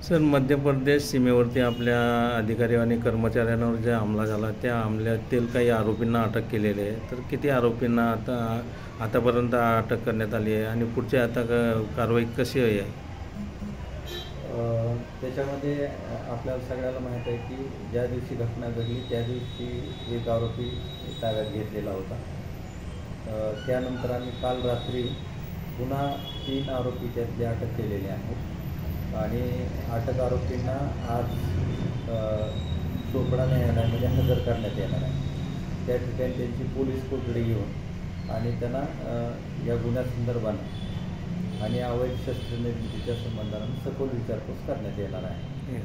Sir, Madhya Pradesh सीमेवरती आपल्या अधिकारी आणि कर्मचाऱ्यांवर जे हमला झाला त्या हमल्यातील काही आरोपींना अटक केलेली आहे. तर किती आरोपींना आतापर्यंत अटक करण्यात आली आहे आणि पुढची आता कारवाई कशी आहे? त्याच्यामध्ये आपल्याला सगळ्याला माहीत आहे की ज्या दिवशी घटना घडली त्या दिवशी एक आरोपी ताब्यात घेतलेला होता. त्यानंतर आम्ही काल रात्री पुन्हा 3 आरोपी त्यातले अटक केलेले आहेत आणि अटक आरोपींना आज चोपडा न्यायालयामध्ये हजर करण्यात येणार आहे. त्या ठिकाणी त्यांची पोलीस कोठडी घेऊन आणि त्यांना या गुन्ह्यासंदर्भानं आणि अवैध शस्त्र निर्मितीच्या संबंधाने सखोल विचारपूस करण्यात येणार आहे.